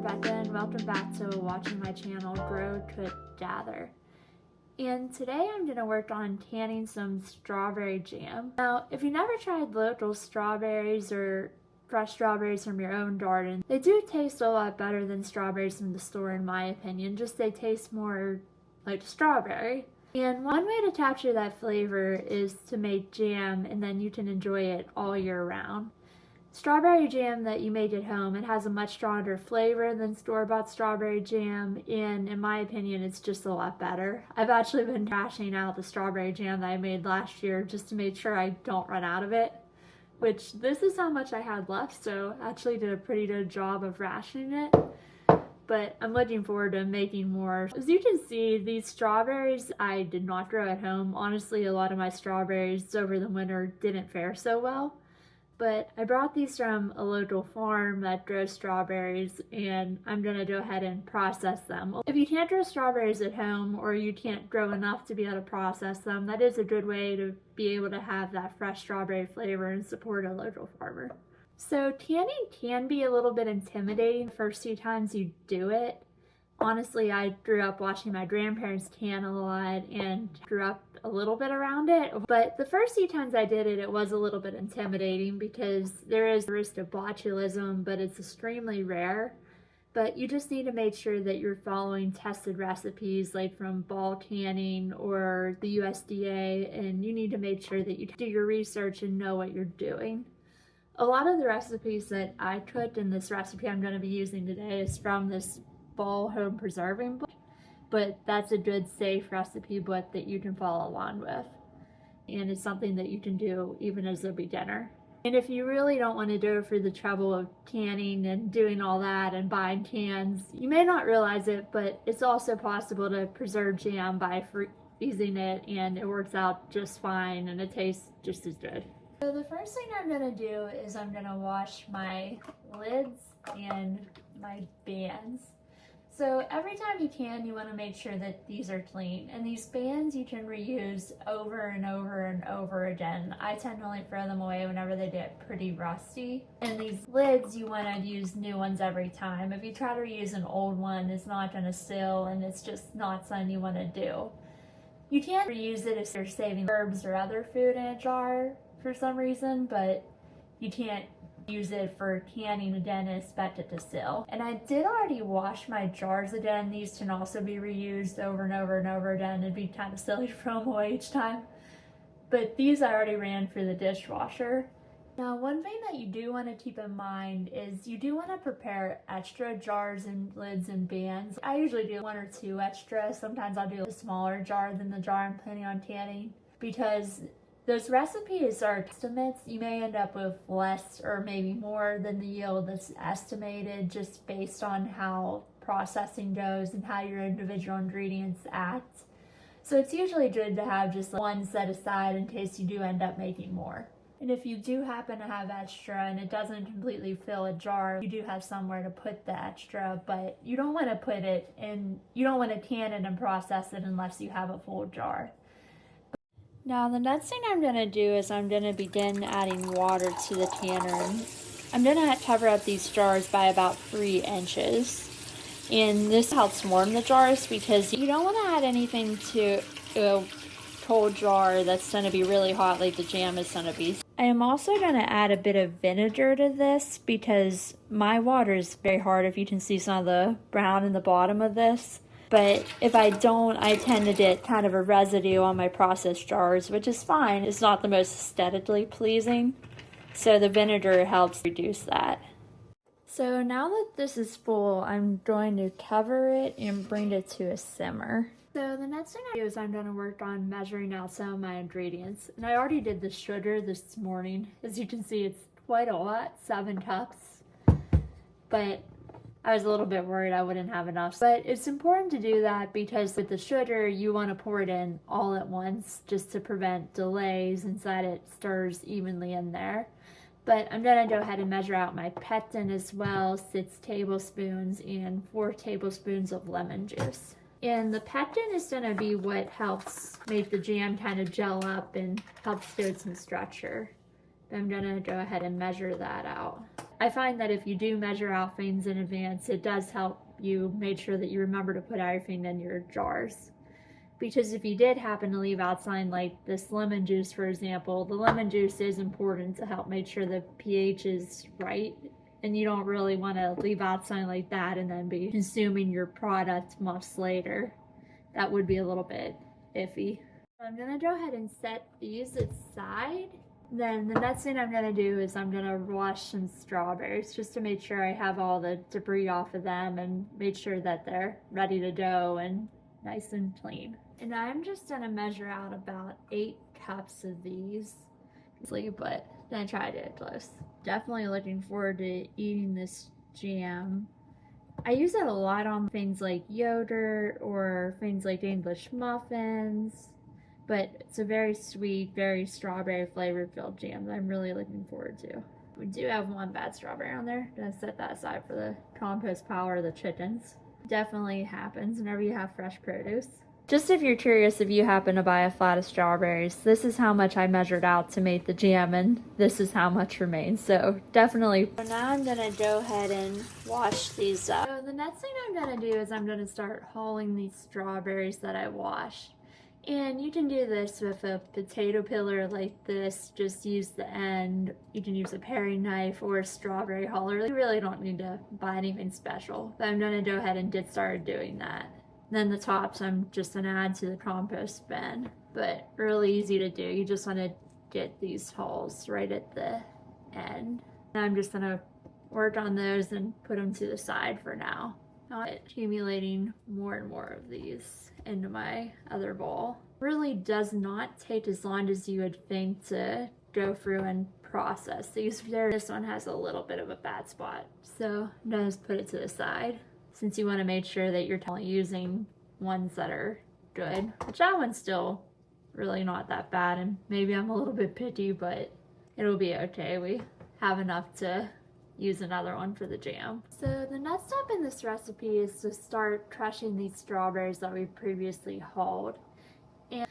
Rebecca and welcome back to watching my channel Grow to Gather. And today I'm going to work on canning some strawberry jam. Now, if you never tried local strawberries or fresh strawberries from your own garden, they do taste a lot better than strawberries from the store in my opinion, just they taste more like strawberry. And one way to capture that flavor is to make jam and then you can enjoy it all year round. Strawberry jam that you make at home, it has a much stronger flavor than store-bought strawberry jam, and in my opinion it's just a lot better. I've actually been trashing out the strawberry jam that I made last year just to make sure I don't run out of it, which this is how much I had left, so I actually did a pretty good job of rationing it. But I'm looking forward to making more. As you can see, these strawberries I did not grow at home. Honestly, a lot of my strawberries over the winter didn't fare so well. But I brought these from a local farm that grows strawberries, and I'm going to go ahead and process them. If you can't grow strawberries at home, or you can't grow enough to be able to process them, that is a good way to be able to have that fresh strawberry flavor and support a local farmer. So canning can be a little bit intimidating the first few times you do it. Honestly, I grew up watching my grandparents can a lot and grew up a little bit around it. But the first few times I did it, it was a little bit intimidating because there is a risk of botulism, but it's extremely rare. But you just need to make sure that you're following tested recipes like from Ball Canning or the USDA, and you need to make sure that you do your research and know what you're doing. A lot of the recipes that I cooked in this recipe I'm going to be using today is from this Ball Home Preserving book, but that's a good safe recipe book that you can follow along with, and it's something that you can do even as a beginner. And if you really don't want to go through the trouble of canning and doing all that and buying cans, you may not realize it, but it's also possible to preserve jam by freezing it, and it works out just fine and it tastes just as good. So the first thing I'm going to do is I'm going to wash my lids and my bands. So every time you can, you want to make sure that these are clean. And these bands you can reuse over and over and over again. I tend to only throw them away whenever they get pretty rusty. And these lids, you want to use new ones every time. If you try to reuse an old one, it's not going to seal and it's just not something you want to do. You can reuse it if you're saving herbs or other food in a jar for some reason, but you can't use it for canning again and expect it to seal. And I did already wash my jars again. These can also be reused over and over and over again. It'd be kind of silly to throw them away each time. But these I already ran through the dishwasher. Now, one thing that you do want to keep in mind is you do want to prepare extra jars and lids and bands. I usually do 1 or 2 extra. Sometimes I'll do a smaller jar than the jar I'm planning on canning, because those recipes are estimates. You may end up with less or maybe more than the yield that's estimated just based on how processing goes and how your individual ingredients act. So it's usually good to have just one set aside in case you do end up making more. And if you do happen to have extra and it doesn't completely fill a jar, you do have somewhere to put the extra, but you don't want to put it in, you don't want to can it and process it unless you have a full jar. Now the next thing I'm going to do is I'm going to begin adding water to the canner. I'm going to cover up these jars by about 3 inches. And this helps warm the jars because you don't want to add anything to a cold jar that's going to be really hot like the jam is going to be. I am also going to add a bit of vinegar to this because my water is very hard. If you can see some of the brown in the bottom of this. But if I don't, I tend to get kind of a residue on my processed jars, which is fine. It's not the most aesthetically pleasing, so the vinegar helps reduce that. So now that this is full, I'm going to cover it and bring it to a simmer. So the next thing I do is I'm going to work on measuring out some of my ingredients. And I already did the sugar this morning. As you can see, it's quite a lot, 7 cups. But I was a little bit worried I wouldn't have enough. But it's important to do that because with the sugar, you want to pour it in all at once just to prevent delays and so that it stirs evenly in there. But I'm going to go ahead and measure out my pectin as well, 6 tablespoons and 4 tablespoons of lemon juice. And the pectin is going to be what helps make the jam kind of gel up and helps give it some structure. I'm going to go ahead and measure that out. I find that if you do measure out things in advance, it does help you make sure that you remember to put everything in your jars. Because if you did happen to leave out something like this lemon juice, for example, the lemon juice is important to help make sure the pH is right. And you don't really want to leave out something like that and then be consuming your product months later. That would be a little bit iffy. I'm going to go ahead and set these aside. Then the next thing I'm going to do is I'm going to wash some strawberries just to make sure I have all the debris off of them and make sure that they're ready to go and nice and clean. And I'm just going to measure out about 8 cups of these, but then try to get close. Definitely looking forward to eating this jam. I use it a lot on things like yogurt or things like English muffins, but it's a very sweet, very strawberry flavored filled jam that I'm really looking forward to. We do have one bad strawberry on there. Gonna set that aside for the compost pile or the chickens. Definitely happens whenever you have fresh produce. Just if you're curious, if you happen to buy a flat of strawberries, this is how much I measured out to make the jam, and this is how much remains. So definitely. So now I'm gonna go ahead and wash these up. So the next thing I'm gonna do is I'm gonna start hulling these strawberries that I washed. And you can do this with a potato peeler like this. Just use the end. You can use a paring knife or a strawberry huller. You really don't need to buy anything special. But I'm gonna go ahead and get started doing that. Then the tops I'm just gonna add to the compost bin. But really easy to do. You just wanna get these holes right at the end. And I'm just gonna work on those and put them to the side for now. Not accumulating more and more of these into my other bowl. Really does not take as long as you would think to go through and process these. This one has a little bit of a bad spot, so I'm gonna just put it to the side since you want to make sure that you're using ones that are good, which that one's still really not that bad, and maybe I'm a little bit picky, but it'll be okay. We have enough to use another one for the jam. So the next step in this recipe is to start crushing these strawberries that we previously hulled. And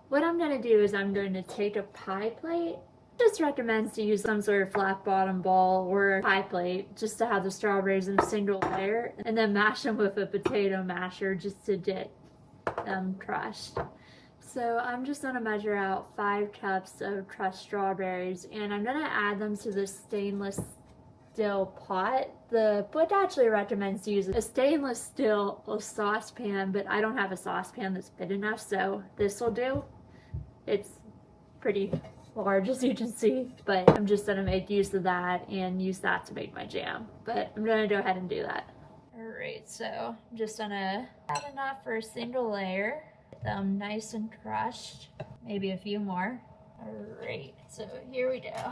what I'm going to do is I'm going to take a pie plate. Just recommends to use some sort of flat bottom bowl or pie plate just to have the strawberries in a single layer, and then mash them with a potato masher just to get them crushed. So I'm just going to measure out 5 cups of crushed strawberries, and I'm going to add them to this stainless steel pot. The book actually recommends to use a stainless steel saucepan, but I don't have a saucepan that's big enough, so this will do. It's pretty large, as you can see, but I'm just gonna make use of that and use that to make my jam. But I'm gonna go ahead and do that. Alright, so I'm just gonna add enough for a single layer. Get them nice and crushed. Maybe a few more. Alright, so here we go.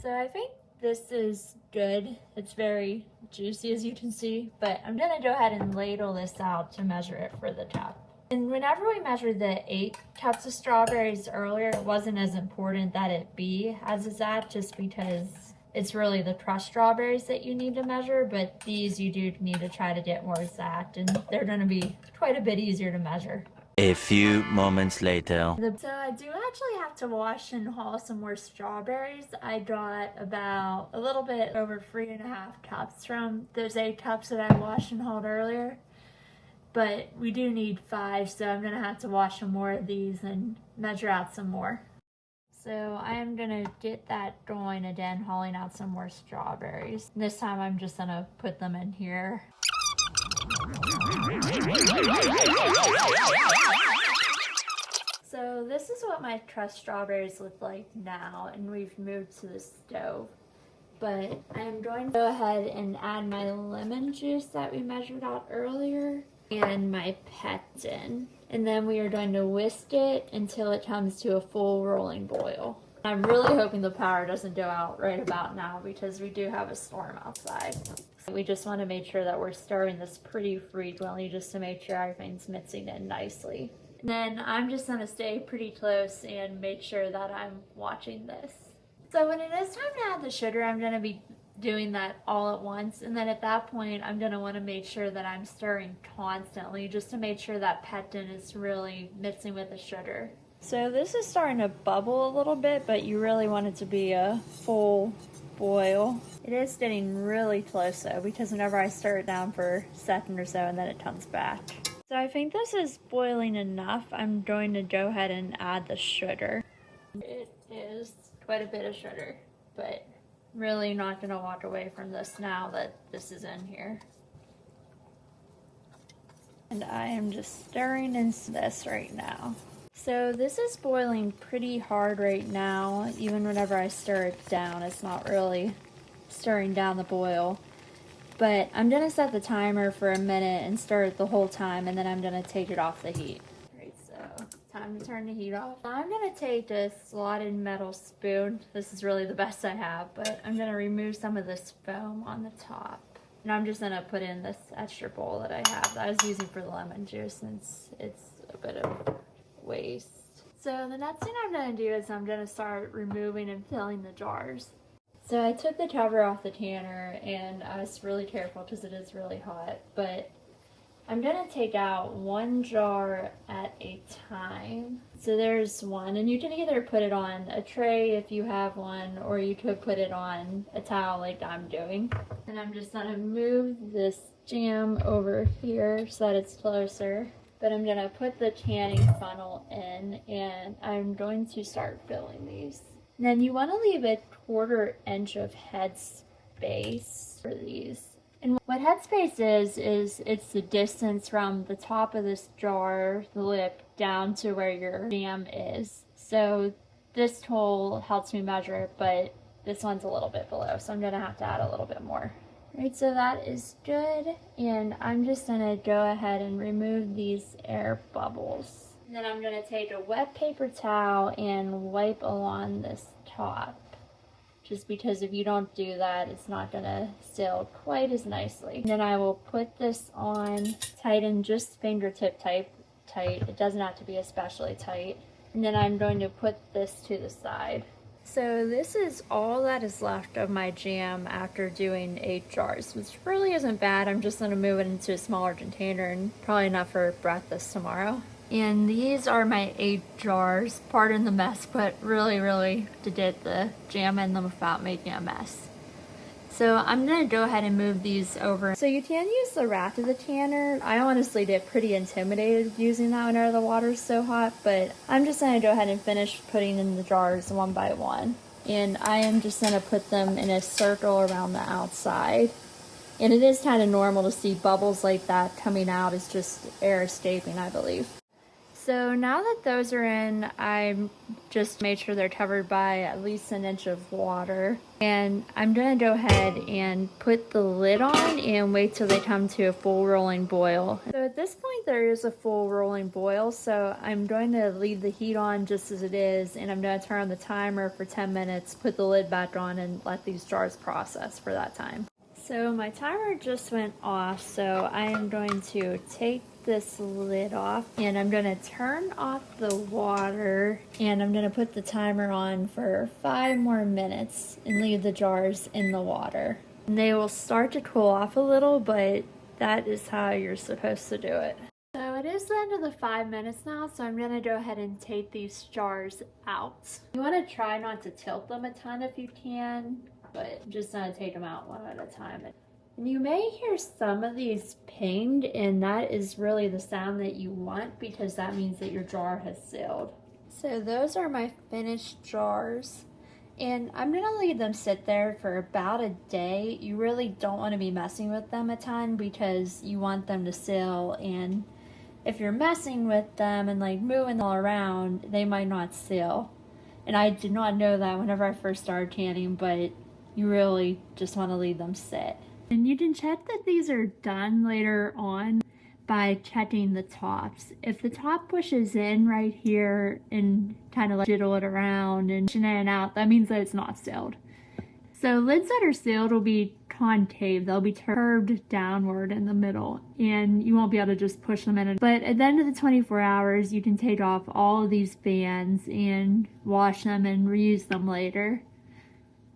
So I think this is good. It's very juicy, as you can see, but I'm gonna go ahead and ladle this out to measure it for the cup. And whenever we measured the 8 cups of strawberries earlier, it wasn't as important that it be as exact, just because it's really the crushed strawberries that you need to measure, but these you do need to try to get more exact, and they're gonna be quite a bit easier to measure. A few moments later. So I do actually have to wash and haul some more strawberries. I got about a little bit over 3.5 cups from those 8 cups that I washed and hauled earlier. But we do need 5, so I'm gonna have to wash some more of these and measure out some more. So I am gonna get that going again, hauling out some more strawberries. This time I'm just gonna put them in here. So this is what my crushed strawberries look like now, and we've moved to the stove. But I'm going to go ahead and add my lemon juice that we measured out earlier and my pectin. And then we are going to whisk it until it comes to a full rolling boil. I'm really hoping the power doesn't go out right about now because we do have a storm outside. So we just want to make sure that we're stirring this pretty frequently just to make sure everything's mixing in nicely. And then I'm just going to stay pretty close and make sure that I'm watching this. So when it is time to add the sugar, I'm going to be doing that all at once, and then at that point I'm going to want to make sure that I'm stirring constantly just to make sure that pectin is really mixing with the sugar. So this is starting to bubble a little bit, but you really want it to be a full boil. It is getting really close though, because whenever I stir it down for a second or so and then it comes back. So I think this is boiling enough. I'm going to go ahead and add the sugar. It is quite a bit of sugar, but really not going to walk away from this now that this is in here. And I am just stirring into this right now. So this is boiling pretty hard right now. Even whenever I stir it down, it's not really stirring down the boil. But I'm going to set the timer for a minute and stir it the whole time, and then I'm going to take it off the heat. Alright, so time to turn the heat off. Now I'm going to take a slotted metal spoon. This is really the best I have, but I'm going to remove some of this foam on the top. And I'm just going to put in this extra bowl that I have that I was using for the lemon juice, since it's a bit of waste. So the next thing I'm going to do is I'm going to start removing and filling the jars. So I took the cover off the canner, and I was really careful because it is really hot, but I'm going to take out one jar at a time. So there's one, and you can either put it on a tray if you have one, or you could put it on a towel like I'm doing. And I'm just going to move this jam over here so that it's closer. But I'm going to put the canning funnel in, and I'm going to start filling these. And then you want to leave a 1/4 inch of head space for these. And what head space is it's the distance from the top of this jar, the lip, down to where your jam is. So this tool helps me measure it, but this one's a little bit below, so I'm going to have to add a little bit more. Right, so that is good, and I'm just going to go ahead and remove these air bubbles. And then I'm going to take a wet paper towel and wipe along this top. Just because if you don't do that, it's not going to seal quite as nicely. And then I will put this on, tighten just fingertip tight. It doesn't have to be especially tight. And then I'm going to put this to the side. So this is all that is left of my jam after doing 8 jars, which really isn't bad. I'm just going to move it into a smaller container and probably enough for breakfast tomorrow. And these are my 8 jars. Pardon the mess, but really to get the jam in them without making a mess. So I'm going to go ahead and move these over. So you can use the rack of the canner. I honestly get pretty intimidated using that whenever the water's so hot, but I'm just going to go ahead and finish putting in the jars one by one. And I am just going to put them in a circle around the outside. And it is kind of normal to see bubbles like that coming out. It's just air escaping, I believe. So now that those are in, I just made sure they're covered by at least 1 inch of water. And I'm going to go ahead and put the lid on and wait till they come to a full rolling boil. So at this point there is a full rolling boil, so I'm going to leave the heat on just as it is, and I'm going to turn on the timer for 10 minutes, put the lid back on, and let these jars process for that time. So my timer just went off, so I am going to take this lid off, and I'm going to turn off the water, and I'm going to put the timer on for 5 more minutes and leave the jars in the water. And they will start to cool off a little, but that is how you're supposed to do it. So it is the end of the 5 minutes now, so I'm going to go ahead and take these jars out. You want to try not to tilt them a ton if you can, but I'm just going to take them out one at a time. And you may hear some of these pinged, and that is really the sound that you want, because that means that your jar has sealed. So those are my finished jars, and I'm going to leave them sit there for about a day. You really don't want to be messing with them a ton because you want them to seal, and if you're messing with them and like moving them all around, they might not seal. And I did not know that whenever I first started canning, but you really just want to leave them sit. And you can check that these are done later on by checking the tops. If the top pushes in right here and kind of like jiggle it around and pushing it out, that means that it's not sealed. So lids that are sealed will be concave. They'll be curved downward in the middle, and you won't be able to just push them in. But at the end of the 24 hours, you can take off all of these bands and wash them and reuse them later.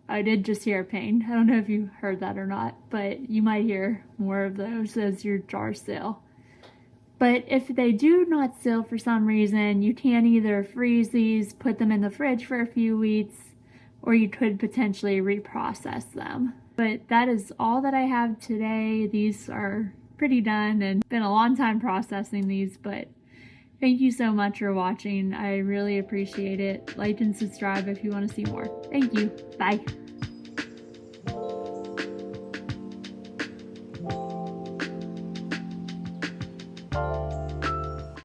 I did just hear a ping. I don't know if you heard that or not, but you might hear more of those as your jars seal. But if they do not seal for some reason, you can either freeze these, put them in the fridge for a few weeks, or you could potentially reprocess them. But that is all that I have today. These are pretty done and been a long time processing these, but thank you so much for watching. I really appreciate it. Like and subscribe if you want to see more. Thank you. Bye.